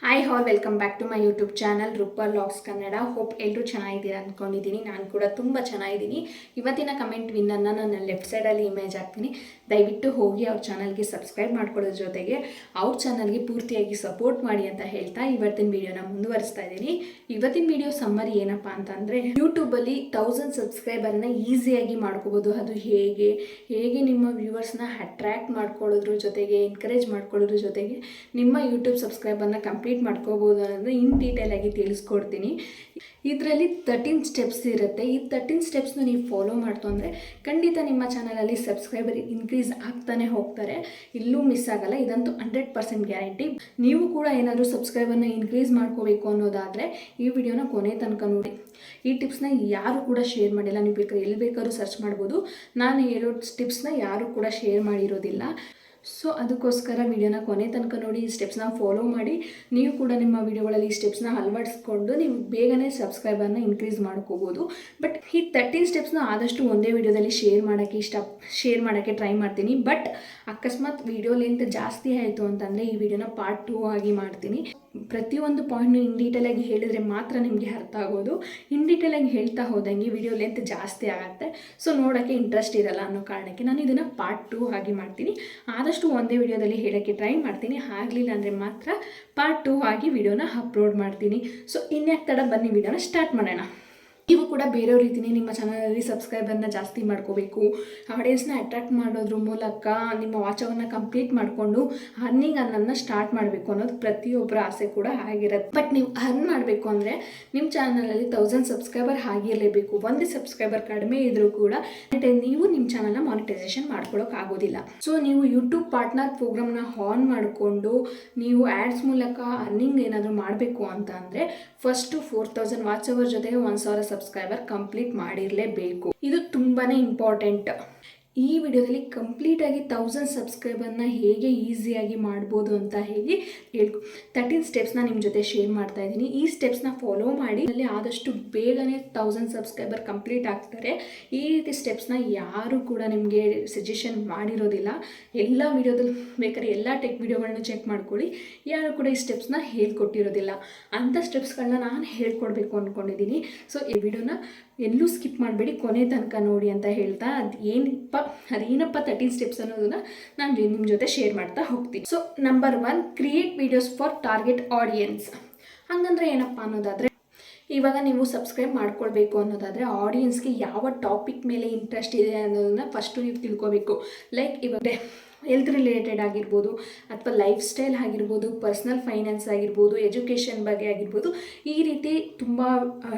Hi all welcome back to my YouTube channel Rupal vlogs Kannada. Hope ಎಲ್ಲರೂ ಚೆನ್ನಾಗಿದ್ದೀರಾ ಅಂದ್ಕೊಂಡಿದ್ದೀನಿ. ನಾನು ಕೂಡ ತುಂಬ ಚೆನ್ನಾಗಿದ್ದೀನಿ. ಇವತ್ತಿನ ಕಮೆಂಟ್ ವಿನ್ನನ್ನು ನಾನು ಲೆಫ್ಟ್ ಸೈಡಲ್ಲಿ ಇಮೇಜ್ ಹಾಕ್ತೀನಿ. ದಯವಿಟ್ಟು ಹೋಗಿ ಅವ್ರ ಚಾನಲ್ಗೆ ಸಬ್ಸ್ಕ್ರೈಬ್ ಮಾಡ್ಕೊಳ್ಳೋದ್ರ ಜೊತೆಗೆ ಅವ್ರ ಚಾನಲ್ಗೆ ಪೂರ್ತಿಯಾಗಿ ಸಪೋರ್ಟ್ ಮಾಡಿ ಅಂತ ಹೇಳ್ತಾ ಇವತ್ತಿನ ವೀಡಿಯೋನ ಮುಂದುವರಿಸ್ತಾ ಇದ್ದೀನಿ. ಇವತ್ತಿನ ವೀಡಿಯೋ ಸಮ್ಮರಿ ಏನಪ್ಪ ಅಂತಂದರೆ, ಯೂಟ್ಯೂಬಲ್ಲಿ 1000 ಸಬ್ಸ್ಕ್ರೈಬರ್ನ ಈಸಿಯಾಗಿ ಮಾಡ್ಕೋಬೋದು. ಅದು ಹೇಗೆ ನಿಮ್ಮ ವ್ಯೂವರ್ಸ್ನ ಅಟ್ರ್ಯಾಕ್ಟ್ ಮಾಡ್ಕೊಳ್ಳೋದ್ರ ಜೊತೆಗೆ ಎನ್ಕರೇಜ್ ಮಾಡ್ಕೊಳ್ಳೋದ್ರ ಜೊತೆಗೆ ನಿಮ್ಮ ಯೂಟ್ಯೂಬ್ ಸಬ್ಸ್ಕ್ರೈಬರ್ನ ಕಂಪ್ಲೀಟ್ ಮಾಡ್ಕೋಬೋದು ಅನ್ನೋದು ಇನ್ ಡೀಟೇಲ್ ಆಗಿ ತಿಳಿಸ್ಕೊಡ್ತೀನಿ. ಇದರಲ್ಲಿ 13 ಸ್ಟೆಪ್ಸ್ ಇರುತ್ತೆ. ಈ 13 ಸ್ಟೆಪ್ಸ್ನ ನೀವು ಫಾಲೋ ಮಾಡ್ತು ಅಂದರೆ ಖಂಡಿತ ನಿಮ್ಮ ಚಾನಲಲ್ಲಿ ಸಬ್ಸ್ಕ್ರೈಬರ್ ಇನ್ಕ್ರೀಸ್ ಆಗ್ತಾನೆ ಹೋಗ್ತಾರೆ. ಇಲ್ಲೂ ಮಿಸ್ ಆಗಲ್ಲ, ಇದಂತೂ 100% ಗ್ಯಾರಂಟಿ. ನೀವು ಕೂಡ ಏನಾದರೂ ಸಬ್ಸ್ಕ್ರೈಬರ್ನ ಇನ್ಕ್ರೀಸ್ ಮಾಡ್ಕೋಬೇಕು ಅನ್ನೋದಾದರೆ ಈ ವಿಡಿಯೋನ ಕೊನೆ ತನಕ ನೋಡಿ. ಈ ಟಿಪ್ಸ್ನ ಯಾರು ಕೂಡ ಶೇರ್ ಮಾಡಿಲ್ಲ. ನೀವು ಬೇಕಾದ್ರೆ ಎಲ್ಲಿ ಬೇಕಾದ್ರೂ ಸರ್ಚ್ ಮಾಡ್ಬೋದು. ನಾನು ಹೇಳೋ ಟಿಪ್ಸ್ನ ಯಾರು ಕೂಡ ಶೇರ್ ಮಾಡಿರೋದಿಲ್ಲ. ಸೊ ಅದಕ್ಕೋಸ್ಕರ ವಿಡಿಯೋನ ಕೊನೆ ತನಕ ನೋಡಿ, ಈ ಸ್ಟೆಪ್ಸ್ನ ಫಾಲೋ ಮಾಡಿ. ನೀವು ಕೂಡ ನಿಮ್ಮ ವಿಡಿಯೋಗಳಲ್ಲಿ ಈ ಸ್ಟೆಪ್ಸ್ನ ಅಳವಡಿಸ್ಕೊಂಡು ನೀವು ಬೇಗನೆ ಸಬ್ಸ್ಕ್ರೈಬರ್ನ ಇನ್ಕ್ರೀಸ್ ಮಾಡ್ಕೋಬೋದು. ಬಟ್ ಈ 13 ಸ್ಟೆಪ್ಸ್ನ ಆದಷ್ಟು ಒಂದೇ ವಿಡಿಯೋದಲ್ಲಿ ಶೇರ್ ಮಾಡೋಕ್ಕೆ ಟ್ರೈ ಮಾಡ್ತೀನಿ. ಬಟ್ ಅಕಸ್ಮಾತ್ ವಿಡಿಯೋ ಲೆಂತ್ ಜಾಸ್ತಿ ಆಯಿತು ಅಂತಂದರೆ ಈ ವಿಡಿಯೋನ ಪಾರ್ಟ್ 2 ಆಗಿ ಮಾಡ್ತೀನಿ. ಪ್ರತಿಯೊಂದು ಪಾಯಿಂಟ್ನು ಇನ್ ಡೀಟೇಲಾಗಿ ಹೇಳಿದರೆ ಮಾತ್ರ ನಿಮಗೆ ಅರ್ಥ ಆಗೋದು. ಇನ್ ಡೀಟೇಲಾಗಿ ಹೇಳ್ತಾ ಹೋದಂಗೆ ವಿಡಿಯೋ ಲೆಂತ್ ಜಾಸ್ತಿ ಆಗುತ್ತೆ. ಸೊ ನೋಡೋಕ್ಕೆ ಇಂಟ್ರೆಸ್ಟ್ ಇರಲ್ಲ ಅನ್ನೋ ಕಾರಣಕ್ಕೆ ನಾನು ಇದನ್ನು ಪಾರ್ಟ್ 2 ಆಗಿ ಮಾಡ್ತೀನಿ. ಆದಷ್ಟು ಒಂದೇ ವಿಡಿಯೋದಲ್ಲಿ ಹೇಳೋಕ್ಕೆ ಟ್ರೈ ಮಾಡ್ತೀನಿ. ಆಗಲಿಲ್ಲ ಅಂದರೆ ಮಾತ್ರ ಪಾರ್ಟ್ 2 ಆಗಿ ವಿಡಿಯೋನ ಅಪ್ಲೋಡ್ ಮಾಡ್ತೀನಿ. ಸೊ ಇನ್ಯಾಕೆ ತಡ, ಬನ್ನಿ ವಿಡಿಯೋನ ಸ್ಟಾರ್ಟ್ ಮಾಡೋಣ. ನೀವು ಕೂಡ ಬೇರೆಯವ್ರ ರೀತಿಯೇ ನಿಮ್ಮ ಚಾನಲಲ್ಲಿ ಸಬ್ಸ್ಕ್ರೈಬರ್ನ ಜಾಸ್ತಿ ಮಾಡ್ಕೋಬೇಕು, ಆಡಿಯನ್ಸ್ನ ಅಟ್ರಾಕ್ಟ್ ಮಾಡೋದ್ರ ಮೂಲಕ ನಿಮ್ಮ ವಾಚ್ ಅವರ್ನ ಕಂಪ್ಲೀಟ್ ಮಾಡಿಕೊಂಡು ಅರ್ನಿಂಗ್ ಸ್ಟಾರ್ಟ್ ಮಾಡಬೇಕು ಅನ್ನೋದು ಪ್ರತಿಯೊಬ್ಬರ ಆಸೆ ಕೂಡ ಆಗಿರುತ್ತೆ. ಬಟ್ ನೀವು ಅರ್ನ್ ಮಾಡಬೇಕು ಅಂದರೆ ನಿಮ್ಮ ಚಾನಲಲ್ಲಿ 1000 ಸಬ್ಸ್ಕ್ರೈಬರ್ ಆಗಿರಲೇಬೇಕು. ಒಂದು ಸಬ್ಸ್ಕ್ರೈಬರ್ ಕಡಿಮೆ ಇದ್ದರೂ ಕೂಡ ನೀವು ನಿಮ್ಮ ಚಾನಲ್ನ ಮಾನಿಟೈಸೇಷನ್ ಮಾಡ್ಕೊಳ್ಳೋಕ್ಕಾಗೋದಿಲ್ಲ. ಸೊ ನೀವು ಯೂಟ್ಯೂಬ್ ಪಾರ್ಟ್ನರ್ ಪ್ರೋಗ್ರಾಮ್ನ ಆನ್ ಮಾಡಿಕೊಂಡು ನೀವು ಆ್ಯಡ್ಸ್ ಮೂಲಕ ಅರ್ನಿಂಗ್ ಏನಾದರೂ ಮಾಡಬೇಕು ಅಂತ ಅಂದರೆ ಫಸ್ಟು 4000 ವಾಚ್ ಅವರ್ ಜೊತೆಗೆ 1000 ಸಬ್ಸ್ಕ್ರೈಬರ್ ಕಂಪ್ಲೀಟ್ ಮಾಡಿರಲೇಬೇಕು. ಇದು ತುಂಬಾ ಇಂಪಾರ್ಟೆಂಟ್. ಈ ವಿಡಿಯೋದಲ್ಲಿ ಕಂಪ್ಲೀಟಾಗಿ 1000 ಸಬ್ಸ್ಕ್ರೈಬರ್ನ ಹೇಗೆ ಈಸಿಯಾಗಿ ಮಾಡ್ಬೋದು ಅಂತ ಹೇಳಿ 13 ಸ್ಟೆಪ್ಸ್ನ ನಿಮ್ಮ ಜೊತೆ ಶೇರ್ ಮಾಡ್ತಾ ಇದ್ದೀನಿ. ಈ ಸ್ಟೆಪ್ಸ್ನ ಫಾಲೋ ಮಾಡಿ ಅಲ್ಲಿ ಆದಷ್ಟು ಬೇಗನೆ 1000 ಸಬ್ಸ್ಕ್ರೈಬರ್ ಕಂಪ್ಲೀಟ್ ಆಗ್ತಾರೆ. ಈ ರೀತಿ ಸ್ಟೆಪ್ಸ್ನ ಯಾರು ಕೂಡ ನಿಮಗೆ ಸಜೆಷನ್ ಮಾಡಿರೋದಿಲ್ಲ. ಎಲ್ಲ ವಿಡಿಯೋದಲ್ಲಿ ಬೇಕಾದ್ರೆ ಎಲ್ಲ ಟೆಕ್ ವಿಡಿಯೋಗಳನ್ನ ಚೆಕ್ ಮಾಡ್ಕೊಳ್ಳಿ, ಯಾರು ಕೂಡ ಈ ಸ್ಟೆಪ್ಸ್ನ ಹೇಳ್ಕೊಟ್ಟಿರೋದಿಲ್ಲ. ಅಂಥ ಸ್ಟೆಪ್ಸ್ಗಳನ್ನ ನಾನು ಹೇಳ್ಕೊಡ್ಬೇಕು ಅಂದ್ಕೊಂಡಿದ್ದೀನಿ. ಸೊ ಈ ವಿಡಿಯೋನ ಎಲ್ಲೂ ಸ್ಕಿಪ್ ಮಾಡಬೇಡಿ, ಕೊನೆ ತನಕ ನೋಡಿ ಅಂತ ಹೇಳ್ತಾ ಅದೇನಪ್ಪ 13 ಸ್ಟೆಪ್ಸ್ ಅನ್ನೋದನ್ನ ನಾನು ನಿಮ್ಮ ಜೊತೆ ಶೇರ್ ಮಾಡ್ತಾ ಹೋಗ್ತೀನಿ. So number 1, create videos for target audience. ಹಂಗಂದ್ರೆ ಏನಪ್ಪ ಅನ್ನೋದಾದರೆ, ಇವಾಗ ನೀವು ಸಬ್ಸ್ಕ್ರೈಬ್ ಮಾಡ್ಕೊಳ್ಬೇಕು ಅನ್ನೋದಾದರೆ ಆಡಿಯನ್ಸ್ಗೆ ಯಾವ ಟಾಪಿಕ್ ಮೇಲೆ ಇಂಟ್ರೆಸ್ಟ್ ಇದೆ ಅನ್ನೋದನ್ನ ಫಸ್ಟು ನೀವು ತಿಳ್ಕೊಬೇಕು. ಲೈಕ್ ಇವಾಗ ಹೆಲ್ತ್ ರಿಲೇಟೆಡ್ ಆಗಿರ್ಬೋದು, ಅಥವಾ ಲೈಫ್ ಸ್ಟೈಲ್ ಆಗಿರ್ಬೋದು, ಪರ್ಸ್ನಲ್ ಫೈನಾನ್ಸ್ ಆಗಿರ್ಬೋದು, ಎಜುಕೇಷನ್ ಬಗ್ಗೆ ಆಗಿರ್ಬೋದು. ಈ ರೀತಿ ತುಂಬ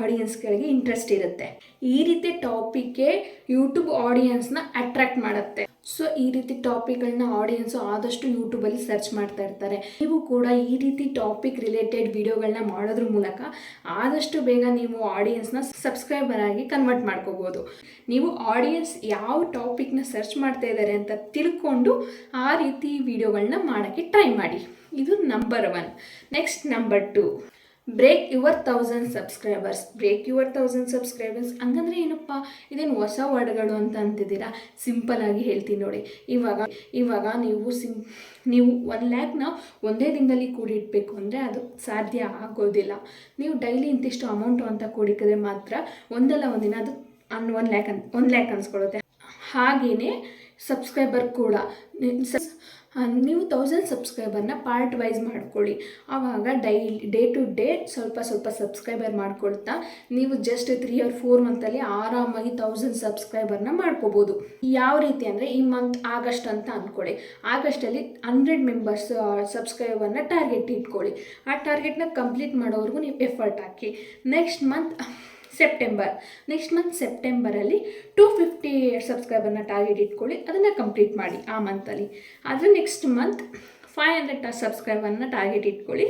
ಆಡಿಯನ್ಸ್ಗಳಿಗೆ ಇಂಟ್ರೆಸ್ಟ್ ಇರುತ್ತೆ. ಈ ರೀತಿ ಟಾಪಿಕ್ಗೆ ಯೂಟ್ಯೂಬ್ ಆಡಿಯನ್ಸ್ನ ಅಟ್ರಾಕ್ಟ್ ಮಾಡುತ್ತೆ. ಸೊ ಈ ರೀತಿ ಟಾಪಿಕ್ಗಳನ್ನ ಆಡಿಯನ್ಸು ಆದಷ್ಟು ಯೂಟ್ಯೂಬಲ್ಲಿ ಸರ್ಚ್ ಮಾಡ್ತಾ ಇರ್ತಾರೆ. ನೀವು ಕೂಡ ಈ ರೀತಿ ಟಾಪಿಕ್ ರಿಲೇಟೆಡ್ ವಿಡಿಯೋಗಳನ್ನ ಮಾಡೋದ್ರ ಮೂಲಕ ಆದಷ್ಟು ಬೇಗ ನೀವು ಆಡಿಯನ್ಸ್ನ ಸಬ್ಸ್ಕ್ರೈಬರ್ ಆಗಿ ಕನ್ವರ್ಟ್ ಮಾಡ್ಕೋಬೋದು. ನೀವು ಆಡಿಯನ್ಸ್ ಯಾವ ಟಾಪಿಕ್ನ ಸರ್ಚ್ ಮಾಡ್ತಾ ಇದ್ದಾರೆ ಅಂತ ತಿಳ್ಕೊಂಡು ಆ ರೀತಿ ವಿಡಿಯೋಗಳನ್ನ ಮಾಡೋಕ್ಕೆ ಟ್ರೈ ಮಾಡಿ. ಇದು number 1. Next number 2, break your 1000 subscribers. Break your 1000 subscribers ಹಂಗಂದ್ರೆ ಏನಪ್ಪ, ಇದೇನು ಹೊಸ ವರ್ಡ್ಗಳು ಅಂತ ಅಂತಿದ್ದೀರಾ? ಸಿಂಪಲ್ಲಾಗಿ ಹೇಳ್ತೀನಿ ನೋಡಿ. ಇವಾಗ ನೀವು 1 ಲ್ಯಾಕ್ನ ಒಂದೇ ದಿನದಲ್ಲಿ ಕೂಡಿಡಬೇಕು ಅಂದರೆ ಅದು ಸಾಧ್ಯ ಆಗೋದಿಲ್ಲ. ನೀವು ಡೈಲಿ ಇಂತಿಷ್ಟು ಅಮೌಂಟು ಅಂತ ಕೂಡಿಕಿದ್ರೆ ಮಾತ್ರ ಒಂದಲ್ಲ ಒಂದಿನ ಅದು 1 ಲ್ಯಾಕ್ ಅನ್ಸ್ಕೊಳ್ಳುತ್ತೆ. ಹಾಗೆಯೇ ಸಬ್ಸ್ಕ್ರೈಬರ್ ಕೂಡ ನೀವು 1000 ಸಬ್ಸ್ಕ್ರೈಬರ್ನ ಪಾರ್ಟ್ ವೈಸ್ ಮಾಡ್ಕೊಳ್ಳಿ. ಆವಾಗ ಡೇ ಟು ಡೇ ಸ್ವಲ್ಪ ಸಬ್ಸ್ಕ್ರೈಬರ್ ಮಾಡ್ಕೊಳ್ತಾ ನೀವು ಜಸ್ಟ್ 3 or 4 ಮಂತಲ್ಲಿ ಆರಾಮಾಗಿ 1000 ಸಬ್ಸ್ಕ್ರೈಬರ್ನ ಮಾಡ್ಕೋಬೋದು. ಯಾವ ರೀತಿ ಅಂದರೆ, ಈ ಮಂತ್ ಆಗಸ್ಟ್ ಅಂತ ಅಂದ್ಕೊಳ್ಳಿ. ಆಗಸ್ಟಲ್ಲಿ 100 ಮೆಂಬರ್ಸ್ ಸಬ್ಸ್ಕ್ರೈಬರ್ನ ಟಾರ್ಗೆಟ್ ಇಟ್ಕೊಳ್ಳಿ. ಆ ಟಾರ್ಗೆಟ್ನ ಕಂಪ್ಲೀಟ್ ಮಾಡೋವರೆಗೂ ನೀವು ಎಫರ್ಟ್ ಹಾಕಿ. ನೆಕ್ಸ್ಟ್ ಮಂತ್ ಸೆಪ್ಟೆಂಬರಲ್ಲಿ 250 ಸಬ್ಸ್ಕ್ರೈಬರ್ನ ಟಾರ್ಗೆಟ್ ಇಟ್ಕೊಳ್ಳಿ. ಅದನ್ನು ಕಂಪ್ಲೀಟ್ ಮಾಡಿ ಆ ಮಂತಲ್ಲಿ. ಆದರೆ ನೆಕ್ಸ್ಟ್ ಮಂತ್ 500 ಸಬ್ಸ್ಕ್ರೈಬರ್ನ ಟಾರ್ಗೆಟ್ ಇಟ್ಕೊಳ್ಳಿ,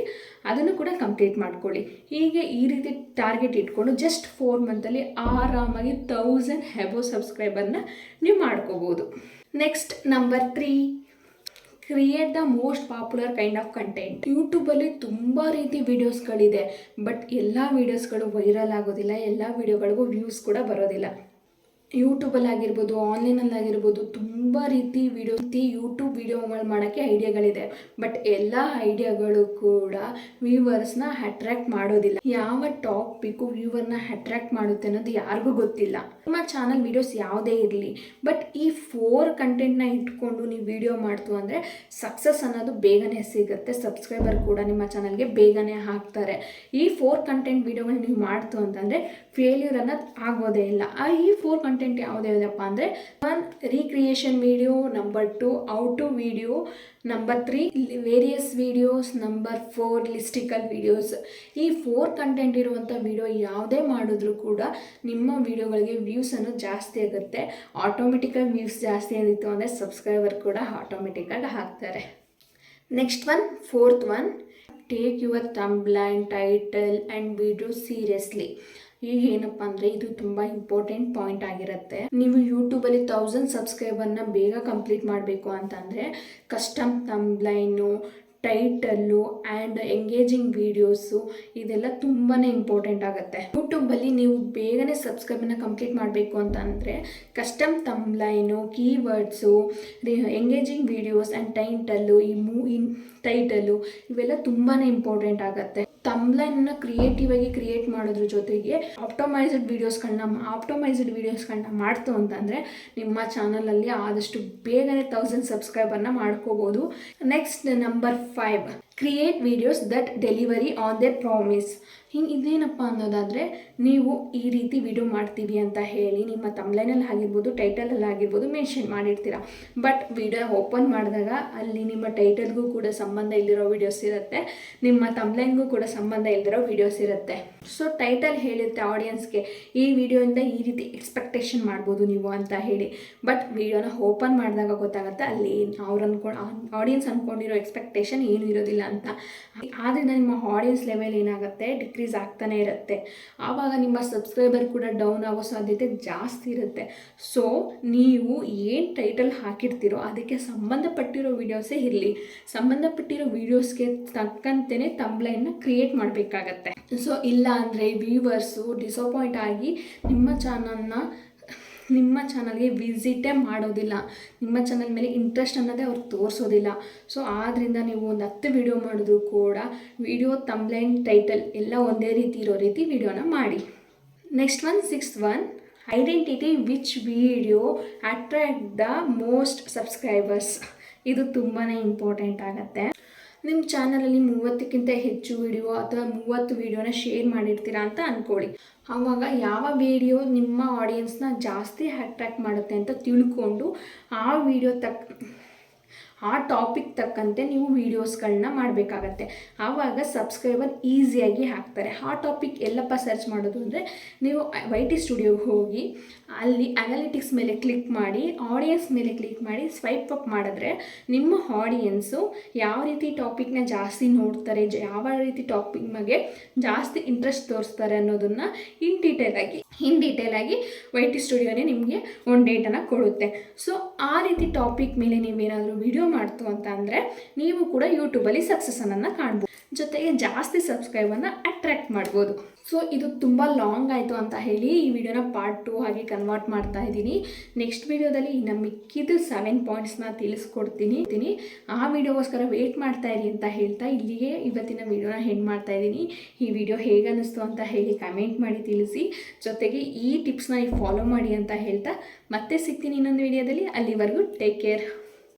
ಅದನ್ನು ಕೂಡ ಕಂಪ್ಲೀಟ್ ಮಾಡ್ಕೊಳ್ಳಿ. ಹೀಗೆ ಈ ರೀತಿ ಟಾರ್ಗೆಟ್ ಇಟ್ಕೊಂಡು ಜಸ್ಟ್ 4 ಮಂತಲ್ಲಿ ಆರಾಮಾಗಿ 1000 ಅಬೋವ್ ಸಬ್ಸ್ಕ್ರೈಬರ್ನ ನೀವು ಮಾಡ್ಕೋಬೋದು. Next number 3, create the most popular kind of content. ಯೂಟ್ಯೂಬಲ್ಲಿ ತುಂಬ ರೀತಿ ವೀಡಿಯೋಸ್ಗಳಿದೆ. ಬಟ್ ಎಲ್ಲ ವೀಡಿಯೋಸ್ಗಳು ವೈರಲ್ ಆಗೋದಿಲ್ಲ, ಎಲ್ಲ ವೀಡಿಯೋಗಳಿಗೂ ವ್ಯೂಸ್ ಕೂಡ ಬರೋದಿಲ್ಲ. ಯೂಟ್ಯೂಬಲ್ಲಿ ಆಗಿರ್ಬೋದು, ಆನ್ಲೈನಲ್ಲಿ ಆಗಿರ್ಬೋದು, ತುಂಬ ರೀತಿ ಯೂಟ್ಯೂಬ್ ವಿಡಿಯೋಗಳು ಮಾಡೋಕ್ಕೆ ಐಡಿಯಾಗಳಿದೆ. ಬಟ್ ಎಲ್ಲ ಐಡಿಯಾಗಳು ಕೂಡ ವ್ಯೂವರ್ಸ್ನ ಅಟ್ರ್ಯಾಕ್ಟ್ ಮಾಡೋದಿಲ್ಲ. ಯಾವ ಟಾಪಿಕ್ಕು ವ್ಯೂವರ್ನ ಅಟ್ರ್ಯಾಕ್ಟ್ ಮಾಡುತ್ತೆ ಅನ್ನೋದು ಯಾರಿಗೂ ಗೊತ್ತಿಲ್ಲ. ನಿಮ್ಮ ಚಾನಲ್ ವೀಡಿಯೋಸ್ ಯಾವುದೇ ಇರಲಿ, ಬಟ್ ಈ 4 ಕಂಟೆಂಟ್ನ ಇಟ್ಕೊಂಡು ನೀವು ವಿಡಿಯೋ ಮಾಡ್ತು ಅಂದರೆ ಸಕ್ಸಸ್ ಅನ್ನೋದು ಬೇಗನೆ ಸಿಗುತ್ತೆ. ಸಬ್ಸ್ಕ್ರೈಬರ್ ಕೂಡ ನಿಮ್ಮ ಚಾನಲ್ಗೆ ಬೇಗನೆ ಹಾಕ್ತಾರೆ. ಈ 4 ಕಂಟೆಂಟ್ ವಿಡಿಯೋಗಳು ನೀವು ಮಾಡ್ತು ಅಂತಂದರೆ ಫೇಲ್ಯೂರ್ ಅನ್ನೋದು ಆಗೋದೇ ಇಲ್ಲ. ಈ 4 ಕಂಟೆಂಟ್ ಯಾವುದ್ಯಾವುದಪ್ಪ ಅಂದರೆ 1 recreation video, number 2 how to video, number 3 various videos, number 4 listicle videos. ಈ 4 ಕಂಟೆಂಟ್ ಇರುವಂಥ ವಿಡಿಯೋ ಯಾವುದೇ ಮಾಡಿದ್ರೂ ಕೂಡ ನಿಮ್ಮ ವಿಡಿಯೋಗಳಿಗೆ ವ್ಯೂಸ್ ಅನ್ನೋದು ಜಾಸ್ತಿ ಆಗುತ್ತೆ. ಆಟೋಮೆಟಿಕಾಗಿ ವ್ಯೂಸ್ ಜಾಸ್ತಿ ಆಗಿತ್ತು ಅಂದರೆ ಸಬ್ಸ್ಕ್ರೈಬರ್ ಕೂಡ ಆಟೋಮೆಟಿಕ್ಕಾಗಿ ಹಾಕ್ತಾರೆ. Next one, 4th one, take your thumbnail, title and video seriously. ಈಗ ಏನಪ್ಪ ಅಂದರೆ ಇದು ತುಂಬ ಇಂಪಾರ್ಟೆಂಟ್ ಪಾಯಿಂಟ್ ಆಗಿರುತ್ತೆ. ನೀವು ಯೂಟ್ಯೂಬಲ್ಲಿ 1000 ಸಬ್ಸ್ಕ್ರೈಬರ್ನ ಬೇಗ ಕಂಪ್ಲೀಟ್ ಮಾಡಬೇಕು ಅಂತಂದರೆ custom thumbnail, title and engaging videos ಇದೆಲ್ಲ ತುಂಬಾ ಇಂಪಾರ್ಟೆಂಟ್ ಆಗುತ್ತೆ. ಯೂಟ್ಯೂಬಲ್ಲಿ ನೀವು ಬೇಗನೆ ಸಬ್ಸ್ಕ್ರೈಬರ್ನ ಕಂಪ್ಲೀಟ್ ಮಾಡಬೇಕು ಅಂತಂದರೆ custom thumbnail, keywords, engaging videos and title ಇವೆಲ್ಲ ತುಂಬಾ ಇಂಪಾರ್ಟೆಂಟ್ ಆಗುತ್ತೆ. ಥಂಬ್ನೈಲನ್ನ ಕ್ರಿಯೇಟಿವ್ ಆಗಿ ಕ್ರಿಯೇಟ್ ಮಾಡೋದ್ರ ಜೊತೆಗೆ ಆಪ್ಟಮೈಸ್ಡ್ ವೀಡಿಯೋಸ್ಗಳನ್ನ ಮಾಡ್ತು ಅಂತಂದರೆ ನಿಮ್ಮ ಚಾನಲಲ್ಲಿ ಆದಷ್ಟು ಬೇಗನೆ 1000 ಸಬ್ಸ್ಕ್ರೈಬರ್ನ ಮಾಡ್ಕೋಬೋದು. Next number 5, create videos that delivery on there promise. ಇದೇನಪ್ಪ ಅನ್ನೋದಾದರೆ ನೀವು ಈ ರೀತಿ ವಿಡಿಯೋ ಮಾಡ್ತೀವಿ ಅಂತ ಹೇಳಿ ನಿಮ್ಮ ಥಂಬ್ನೈಲಲ್ಲಿ ಆಗಿರ್ಬೋದು, ಟೈಟಲಲ್ಲಿ ಆಗಿರ್ಬೋದು ಮೆನ್ಷನ್ ಮಾಡಿರ್ತೀರ. ಬಟ್ ವಿಡಿಯೋ ಓಪನ್ ಮಾಡಿದಾಗ ಅಲ್ಲಿ ನಿಮ್ಮ ಟೈಟಲ್ಗೂ ಕೂಡ ಸಂಬಂಧ ಇಲ್ದಿರೋ ವೀಡಿಯೋಸ್ ಇರುತ್ತೆ, ನಿಮ್ಮ ಥಂಬ್ನೈಲ್ಗೂ ಕೂಡ ಸಂಬಂಧ ಇಲ್ದಿರೋ ವೀಡಿಯೋಸ್ ಇರುತ್ತೆ. ಸೊ ಟೈಟಲ್ ಹೇಳಿರುತ್ತೆ ಆಡಿಯನ್ಸ್ಗೆ ಈ ವಿಡಿಯೋಯಿಂದ ಈ ರೀತಿ ಎಕ್ಸ್ಪೆಕ್ಟೇಷನ್ ಮಾಡ್ಬೋದು ನೀವು ಅಂತ ಹೇಳಿ. ಬಟ್ ವಿಡಿಯೋನ ಓಪನ್ ಮಾಡಿದಾಗ ಗೊತ್ತಾಗುತ್ತೆ ಅಲ್ಲಿ ಆಡಿಯನ್ಸ್ ಅಂದ್ಕೊಂಡಿರೋ ಎಕ್ಸ್ಪೆಕ್ಟೇಷನ್ ಏನೂ ಇರೋದಿಲ್ಲ ಅಂತ. ಆದ್ದರಿಂದ ನಿಮ್ಮ ಆಡಿಯನ್ಸ್ ಲೆವೆಲ್ ಏನಾಗುತ್ತೆ, ಡಿಕ್ರೀಸ್ ಆಗ್ತಾನೆ ಇರುತ್ತೆ. ಆವಾಗ ನಿಮ್ಮ ಸಬ್ಸ್ಕ್ರೈಬರ್ ಕೂಡ ಡೌನ್ ಆಗೋ ಸಾಧ್ಯತೆ ಜಾಸ್ತಿ ಇರುತ್ತೆ. ಸೊ ನೀವು ಏನು ಟೈಟಲ್ ಹಾಕಿರ್ತೀರೋ ಅದಕ್ಕೆ ಸಂಬಂಧಪಟ್ಟಿರೋ ವೀಡಿಯೋಸೇ ಇರಲಿ. ಸಂಬಂಧಪಟ್ಟಿರೋ ವೀಡಿಯೋಸ್ಗೆ ತಕ್ಕಂತೆಯೇ ಥಂಬ್ನೈಲ್ನ ಕ್ರಿಯೇಟ್ ಮಾಡಬೇಕಾಗತ್ತೆ. ಸೊ ಇಲ್ಲ ಅಂದರೆ ವ್ಯೂವರ್ಸು ಡಿಸಪಾಯಿಂಟ್ ಆಗಿ ನಿಮ್ಮ ಚಾನಲ್ಗೆ ವಿಸಿಟೇ ಮಾಡೋದಿಲ್ಲ, ನಿಮ್ಮ ಚಾನಲ್ ಮೇಲೆ ಇಂಟ್ರೆಸ್ಟ್ ಅನ್ನೋದೇ ಅವ್ರು ತೋರಿಸೋದಿಲ್ಲ. ಸೊ ಆದ್ದರಿಂದ ನೀವು ಒಂದು 10 ವಿಡಿಯೋ ಮಾಡಿದ್ರೂ ಕೂಡ ವಿಡಿಯೋ ಥಂಬ್ನೈಲ್, ಟೈಟಲ್ ಎಲ್ಲ ಒಂದೇ ರೀತಿ ಇರೋ ರೀತಿ ವಿಡಿಯೋನ ಮಾಡಿ. Next one, 6th one, identity which video attract the most subscribers. ಇದು ತುಂಬಾ ಇಂಪಾರ್ಟೆಂಟ್ ಆಗುತ್ತೆ. ನಿಮ್ಮ ಚಾನಲಲ್ಲಿ 30ಕ್ಕಿಂತ ಹೆಚ್ಚು ವಿಡಿಯೋ ಅಥವಾ 30 ವಿಡಿಯೋನ ಶೇರ್ ಮಾಡಿರ್ತೀರಾ ಅಂತ ಅಂದ್ಕೊಳ್ಳಿ. ಆವಾಗ ಯಾವ ವಿಡಿಯೋ ನಿಮ್ಮ ಆಡಿಯನ್ಸ್ನ ಜಾಸ್ತಿ ಅಟ್ರ್ಯಾಕ್ಟ್ ಮಾಡುತ್ತೆ ಅಂತ ತಿಳ್ಕೊಂಡು ಆ ಟಾಪಿಕ್ ತಕ್ಕಂತೆ ನೀವು ವೀಡಿಯೋಸ್ಗಳನ್ನ ಮಾಡಬೇಕಾಗತ್ತೆ. ಆವಾಗ ಸಬ್ಸ್ಕ್ರೈಬರ್ ಈಸಿಯಾಗಿ ಹಾಕ್ತಾರೆ. ಆ ಟಾಪಿಕ್ ಎಲ್ಲಪ್ಪ ಸರ್ಚ್ ಮಾಡೋದು ಅಂದರೆ ನೀವು YT ಸ್ಟುಡಿಯೋಗೆ ಹೋಗಿ ಅಲ್ಲಿ ಅನಾಲಿಟಿಕ್ಸ್ ಮೇಲೆ ಕ್ಲಿಕ್ ಮಾಡಿ, ಆಡಿಯನ್ಸ್ ಮೇಲೆ ಕ್ಲಿಕ್ ಮಾಡಿ ಸ್ವೈಪ್ ಅಪ್ ಮಾಡಿದ್ರೆ ನಿಮ್ಮ ಆಡಿಯನ್ಸು ಯಾವ ರೀತಿ ಟಾಪಿಕ್ನ ಜಾಸ್ತಿ ನೋಡ್ತಾರೆ, ಯಾವ ರೀತಿ ಟಾಪಿಕ್ ಬಗ್ಗೆ ಜಾಸ್ತಿ ಇಂಟ್ರೆಸ್ಟ್ ತೋರಿಸ್ತಾರೆ ಅನ್ನೋದನ್ನು ಇನ್ ಡೀಟೇಲ್ ಆಗಿ YT ಸ್ಟುಡಿಯೋನೇ ನಿಮಗೆ ಒಂದು ಡೇಟನ್ನು ಕೊಡುತ್ತೆ. ಸೊ ಆ ರೀತಿ ಟಾಪಿಕ್ ಮೇಲೆ ನೀವೇನಾದರೂ ವಿಡಿಯೋ ಮಾಡ್ತು ಅಂತ ಅಂದರೆ ನೀವು ಕೂಡ ಯೂಟ್ಯೂಬಲ್ಲಿ ಸಕ್ಸಸ್ಸನ್ನು ಕಾಣ್ಬೋದು, ಜೊತೆಗೆ ಜಾಸ್ತಿ ಸಬ್ಸ್ಕ್ರೈಬರ್ನ ಅಟ್ರ್ಯಾಕ್ಟ್ ಮಾಡ್ಬೋದು. ಸೊ ಇದು ತುಂಬ ಲಾಂಗ್ ಆಯಿತು ಅಂತ ಹೇಳಿ ಈ ವಿಡಿಯೋನ ಪಾರ್ಟ್ 2 ಆಗಿ ಕನ್ವರ್ಟ್ ಮಾಡ್ತಾ ಇದ್ದೀನಿ. ನೆಕ್ಸ್ಟ್ ವಿಡಿಯೋದಲ್ಲಿ ಇನ್ನು ಮಿಕ್ಕಿದ್ದು 7 ಪಾಯಿಂಟ್ಸ್ನ ತಿಳಿಸ್ಕೊಡ್ತೀನಿ. ಆ ವಿಡಿಯೋಗೋಸ್ಕರ ವೆಯ್ಟ್ ಮಾಡ್ತಾ ಇರಿ ಅಂತ ಹೇಳ್ತಾ ಇಲ್ಲಿಗೆ ಇವತ್ತಿನ ವಿಡಿಯೋನ ಎಂಡ್ ಮಾಡ್ತಾ ಇದ್ದೀನಿ. ಈ ವಿಡಿಯೋ ಹೇಗೆ ಅನ್ನಿಸ್ತು ಅಂತ ಹೇಳಿ ಕಮೆಂಟ್ ಮಾಡಿ ತಿಳಿಸಿ, ಜೊತೆಗೆ ಈ ಟಿಪ್ಸ್ನ ಫಾಲೋ ಮಾಡಿ ಅಂತ ಹೇಳ್ತಾ ಮತ್ತೆ ಸಿಗ್ತೀನಿ ಇನ್ನೊಂದು ವಿಡಿಯೋದಲ್ಲಿ. ಅಲ್ಲಿವರೆಗೂ ಟೇಕ್ ಕೇರ್.